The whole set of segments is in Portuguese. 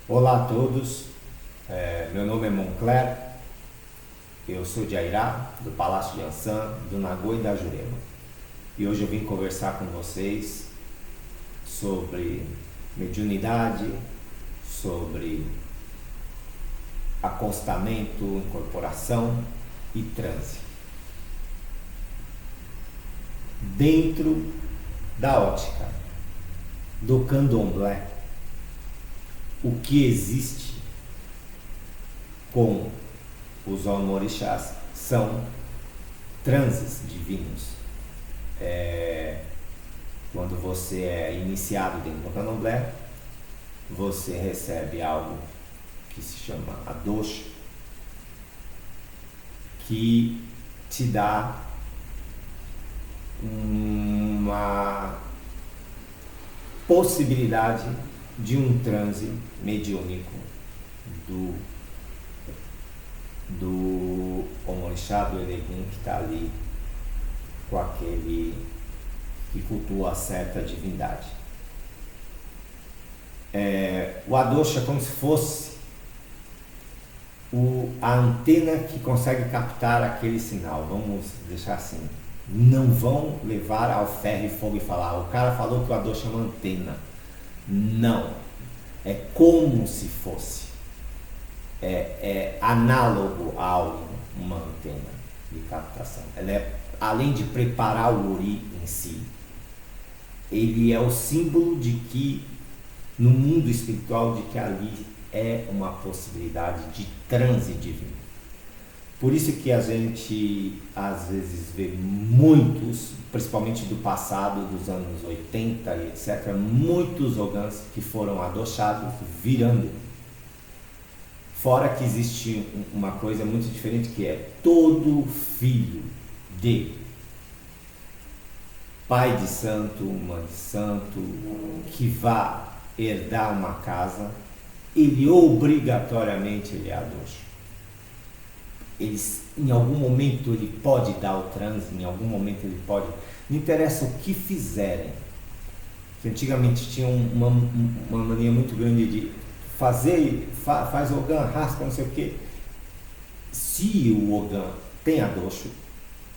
Olá a todos, meu nome é Moncler, eu sou de Airá, do Palácio de Ansan, do Nagô e da Jurema. E hoje eu vim conversar com vocês sobre mediunidade, sobre acostamento, incorporação e transe. Dentro da ótica do candomblé, o que existe com os orixás são transes divinos. Quando você é iniciado dentro do candomblé, você recebe algo que se chama adosho, que te dá uma possibilidade de um transe mediúnico do Omorixá, do Elegum, que está ali com aquele que cultua certa divindade. O adosho é como se fosse a antena que consegue captar aquele sinal. Vamos deixar assim. Não vão levar ao ferro e fogo e falar: o cara falou que o adosho é uma antena. Não. É como se fosse. É análogo a uma antena de captação. Ela é, além de preparar o ori em si, ele é o símbolo de que, no mundo espiritual, de que ali é uma possibilidade de transe divino. Por isso que a gente às vezes vê muitos, principalmente do passado, dos anos 80 e etc., muitos ogãs que foram adoshados virando. Fora que existe uma coisa muito diferente, que é todo filho de pai de santo, mãe de santo, que vá herdar uma casa, ele obrigatoriamente é adosho. Em algum momento ele pode dar o transe, em algum momento ele pode. Não interessa o que fizerem. Que antigamente tinha uma mania muito grande de faz ogã, rasca, não sei o que. Se o ogã tem adosho,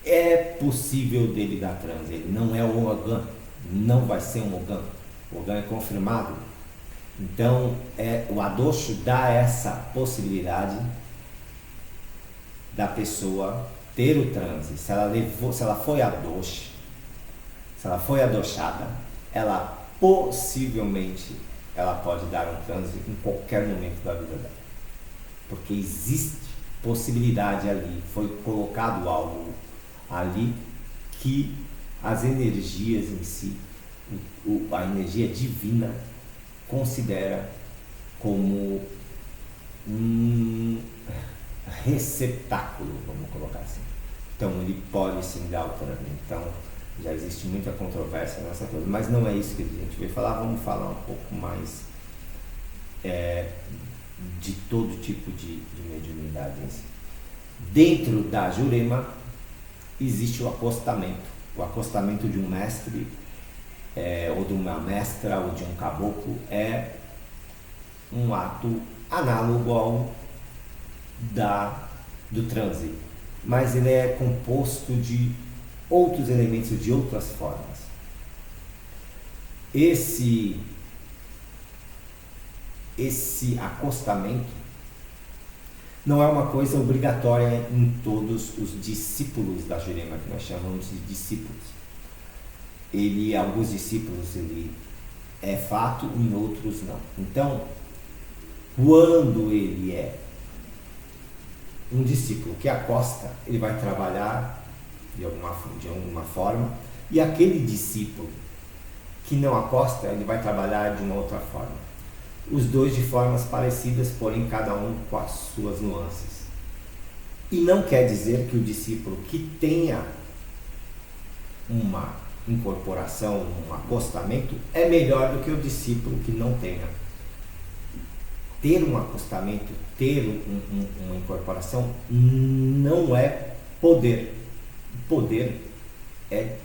é possível dele dar transe. Ele não é o ogã, não vai ser um ogã. O ogã é confirmado. Então, o adosho dá essa possibilidade da pessoa ter o transe. Se ela foi adosho, se ela foi adoshada, ela possivelmente ela pode dar um transe em qualquer momento da vida dela. Porque existe possibilidade ali, foi colocado algo ali que as energias em si, a energia divina, considera como um receptáculo, vamos colocar assim. Então ele pode sim dar o transe. Então já existe muita controvérsia nessa coisa, mas não é isso que a gente veio falar. Vamos falar um pouco mais de todo tipo de mediunidade em si. Dentro da Jurema existe o acostamento de um mestre, ou de uma mestra, ou de um caboclo. É um ato análogo ao do transe, mas ele é composto de outros elementos, de outras formas. Esse acostamento não é uma coisa obrigatória em todos os discípulos da Jurema, que nós chamamos de discípulos. Alguns discípulos ele é fato, em outros não. Então, quando ele é um discípulo que acosta, ele vai trabalhar de alguma forma, e aquele discípulo que não acosta, ele vai trabalhar de uma outra forma. Os dois de formas parecidas, porém cada um com as suas nuances. E não quer dizer que o discípulo que tenha uma incorporação, um acostamento, é melhor do que o discípulo que não tenha. Ter um acostamento, ter uma incorporação, não é poder. O poder é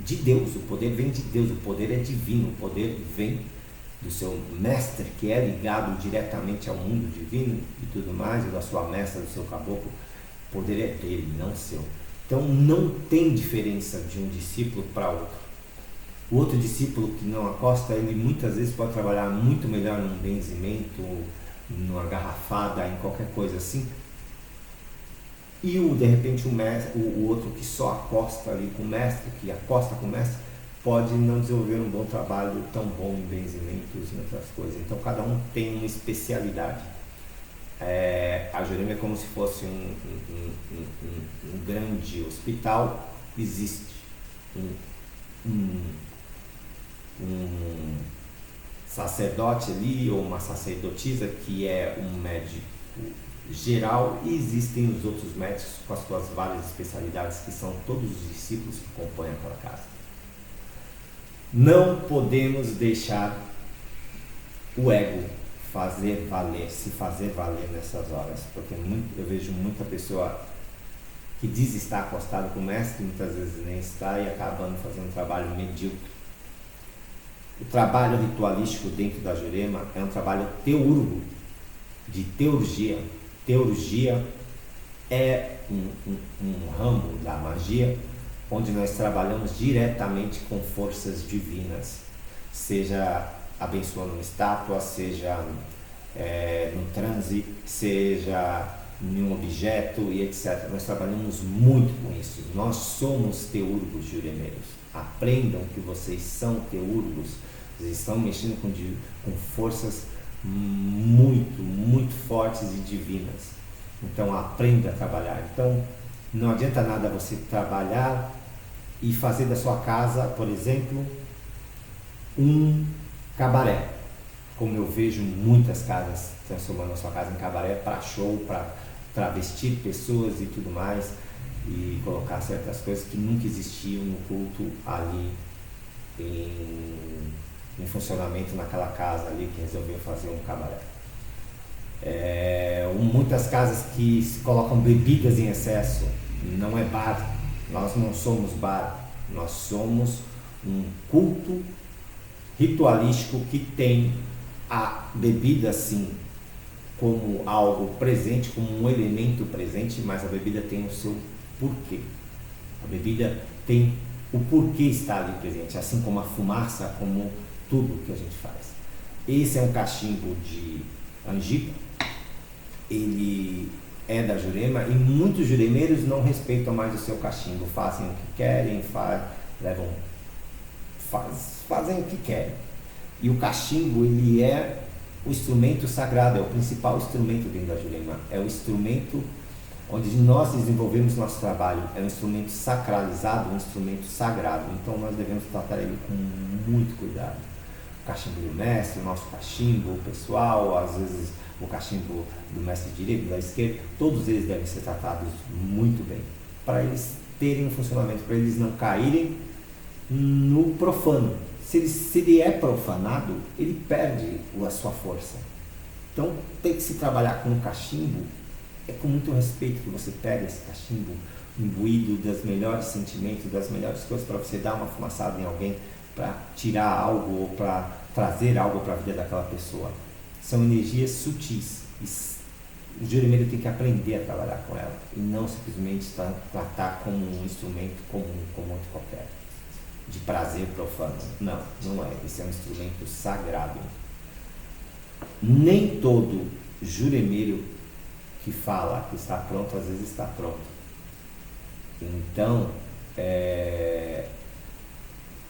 de Deus, o poder vem de Deus, o poder é divino, o poder vem do seu mestre, que é ligado diretamente ao mundo divino e tudo mais, ou da sua mestra, do seu caboclo, o poder é dele, não seu. Então não tem diferença de um discípulo para outro. O outro discípulo que não acosta, ele muitas vezes pode trabalhar muito melhor num benzimento, numa garrafada, em qualquer coisa assim. E de repente o outro que só acosta ali com o mestre, que acosta com o mestre, pode não desenvolver um bom trabalho tão bom em benzimentos e outras coisas. Então cada um tem uma especialidade. A Jurema é como se fosse um grande hospital. Existe um sacerdote ali, ou uma sacerdotisa, que é um médico geral, e existem os outros médicos com as suas várias especialidades, que são todos os discípulos que compõem aquela casa. Não podemos deixar o ego se fazer valer nessas horas, porque eu vejo muita pessoa que diz estar acostado com o mestre, muitas vezes nem está, e acabando fazendo um trabalho medíocre. O trabalho ritualístico dentro da Jurema é um trabalho teúrgico, de teurgia. Teurgia é um ramo da magia onde nós trabalhamos diretamente com forças divinas, seja abençoando uma estátua, seja no transe, seja em um objeto e etc. Nós trabalhamos muito com isso. Nós somos teúrgos juremeiros. Aprendam que vocês são teúrgos. Vocês estão mexendo com forças muito, muito fortes e divinas. Então aprenda a trabalhar. Então não adianta nada você trabalhar e fazer da sua casa, por exemplo, um cabaré, como eu vejo muitas casas transformando a sua casa em cabaré para show, para travestir pessoas e tudo mais, e colocar certas coisas que nunca existiam no culto ali em funcionamento naquela casa ali que resolveu fazer um cabaré. Muitas casas que se colocam bebidas em excesso. Não é bar, nós não somos bar, nós somos um culto ritualístico que tem a bebida sim como algo presente, como um elemento presente, mas a bebida tem o seu porquê. A bebida tem o porquê estar ali presente, assim como a fumaça, como tudo que a gente faz. Esse é um cachimbo de angico, ele é da Jurema, e muitos juremeiros não respeitam mais o seu cachimbo, fazem o que querem, fazem o que querem. E o cachimbo, ele é o instrumento sagrado, é o principal instrumento dentro da Jurema, é o instrumento onde nós desenvolvemos nosso trabalho, é um instrumento sacralizado, um instrumento sagrado, então nós devemos tratar ele com muito cuidado. O cachimbo do mestre, o nosso cachimbo, o pessoal, às vezes o cachimbo do mestre direito, da esquerda, todos eles devem ser tratados muito bem, para eles terem um funcionamento, para eles não caírem no profano. Se ele é profanado, ele perde a sua força. Então tem que se trabalhar com o cachimbo, é com muito respeito que você pega esse cachimbo imbuído dos melhores sentimentos, das melhores coisas, para você dar uma fumaçada em alguém, para tirar algo ou para trazer algo para a vida daquela pessoa. São energias sutis e o juremeiro tem que aprender a trabalhar com ela e não simplesmente tratar como um instrumento comum, como outro qualquer, de prazer profano. Não, não é. Esse é um instrumento sagrado. Nem todo juremeiro que fala que está pronto, às vezes está pronto. Então,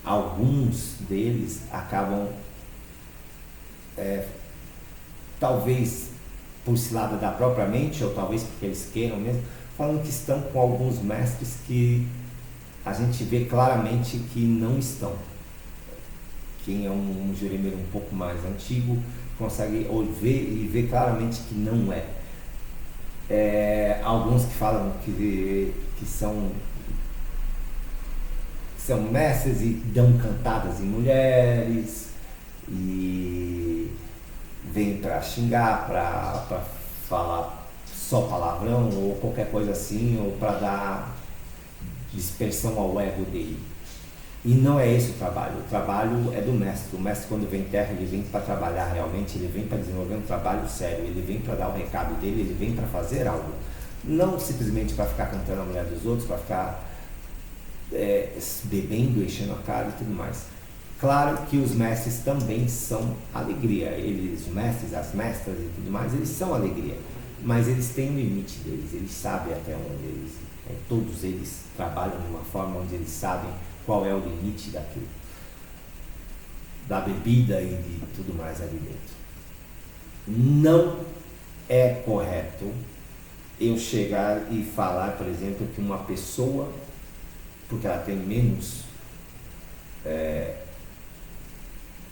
alguns deles acabam, talvez por cilada da própria mente, ou talvez porque eles queiram mesmo, falando que estão com alguns mestres que a gente vê claramente que não estão. Quem é um juremeiro um pouco mais antigo consegue ver claramente que não é. Alguns que falam que são mestres e dão cantadas em mulheres e vêm para xingar, para falar só palavrão ou qualquer coisa assim, ou para dar dispersão ao ego dele. E não é esse o trabalho é do mestre. O mestre, quando vem em terra, ele vem para trabalhar realmente, ele vem para desenvolver um trabalho sério, ele vem para dar o recado dele, ele vem para fazer algo. Não simplesmente para ficar cantando a mulher dos outros, para ficar bebendo, enchendo a cara e tudo mais. Claro que os mestres também são alegria, os mestres, as mestras e tudo mais, eles são alegria, mas eles têm um limite deles, eles sabem até onde todos eles trabalham de uma forma onde eles sabem qual é o limite daquilo, da bebida e de tudo mais ali dentro. Não é correto eu chegar e falar, por exemplo, que uma pessoa, porque ela tem menos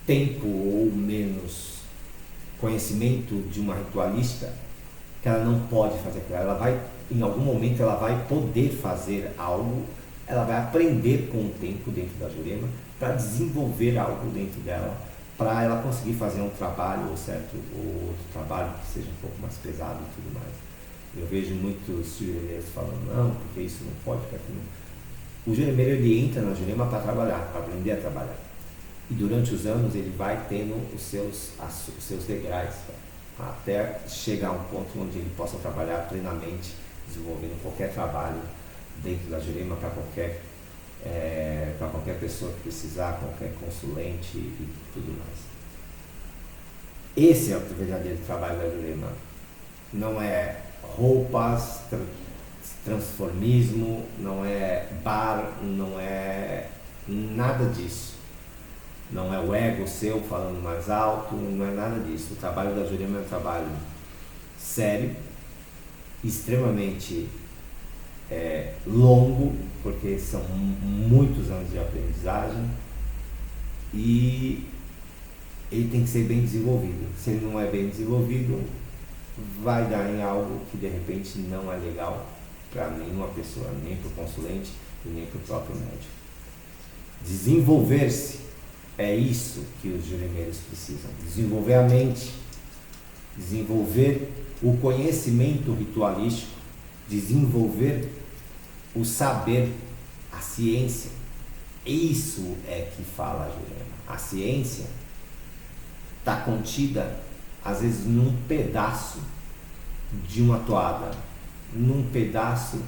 tempo ou menos conhecimento de uma ritualista, que ela não pode fazer aquilo. Ela vai, em algum momento, ela vai poder fazer algo, ela vai aprender com o tempo dentro da Jurema para desenvolver algo dentro dela, para ela conseguir fazer um trabalho ou outro trabalho que seja um pouco mais pesado e tudo mais. Eu vejo muitos juremeiros falando, não, porque isso não pode, porque aquilo não. O juremeiro, ele entra na Jurema para trabalhar, para aprender a trabalhar. E durante os anos ele vai tendo os seus degraus, até chegar a um ponto onde ele possa trabalhar plenamente, desenvolvendo qualquer trabalho dentro da Jurema para qualquer pessoa que precisar, qualquer consulente e tudo mais. Esse é o verdadeiro trabalho da Jurema. Não é roupas, transformismo, não é bar, não é nada disso. Não é o ego seu falando mais alto, não é nada disso. O trabalho da Jurema é um trabalho sério, extremamente longo, porque são muitos anos de aprendizagem, e ele tem que ser bem desenvolvido. Se ele não é bem desenvolvido, vai dar em algo que de repente não é legal para nenhuma pessoa, nem para o consulente e nem para o próprio médico. Desenvolver-se, é isso que os juremeiros precisam. Desenvolver a mente, desenvolver o conhecimento ritualístico, desenvolver o saber, a ciência. Isso é que fala a Jurema. A ciência está contida, às vezes, num pedaço de uma toada, num pedaço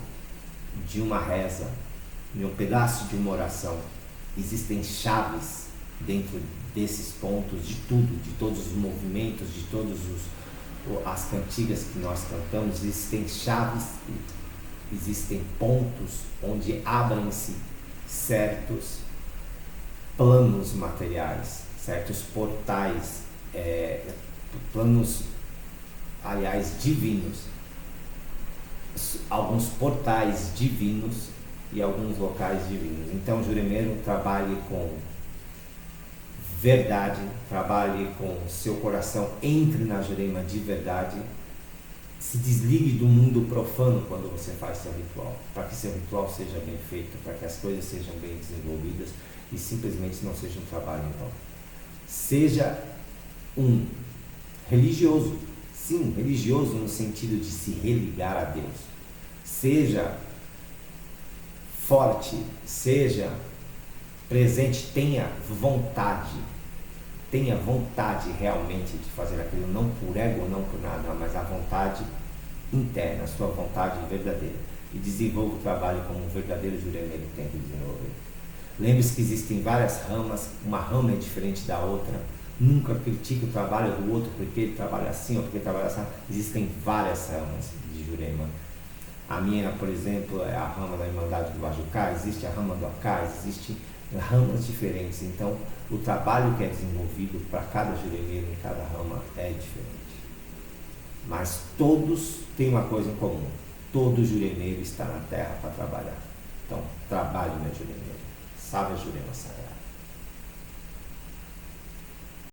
de uma reza, num pedaço de uma oração. Existem chaves dentro desses pontos, de tudo, de todos os movimentos, de todas as cantigas que nós cantamos. Existem chaves, existem pontos onde abrem-se certos planos materiais, certos portais, planos, aliás, divinos, alguns portais divinos e alguns locais divinos. Então, o juremeiro trabalhe com verdade, trabalhe com seu coração, entre na Jurema de verdade, se desligue do mundo profano quando você faz seu ritual, para que seu ritual seja bem feito, para que as coisas sejam bem desenvolvidas e simplesmente não seja um trabalho em vão. Seja um religioso, sim, religioso no sentido de se religar a Deus. Seja forte, seja presente, tenha vontade realmente de fazer aquilo, não por ego, não por nada, mas a vontade interna, a sua vontade verdadeira, e desenvolva o trabalho como um verdadeiro juremeiro tem que desenvolver. Lembre-se que existem várias ramas, uma rama é diferente da outra. Nunca critique o trabalho do outro porque ele trabalha assim ou porque ele trabalha assim. Existem várias ramas de Jurema. A minha, por exemplo, é a rama da Irmandade do Bajucá, existe a rama do Acá, existem ramas diferentes. Então, o trabalho que é desenvolvido para cada juremeiro em cada rama é diferente. Mas todos têm uma coisa em comum. Todo juremeiro está na terra para trabalhar. Então, trabalhe, meu juremeiro. Salve a Jurema Sagrada.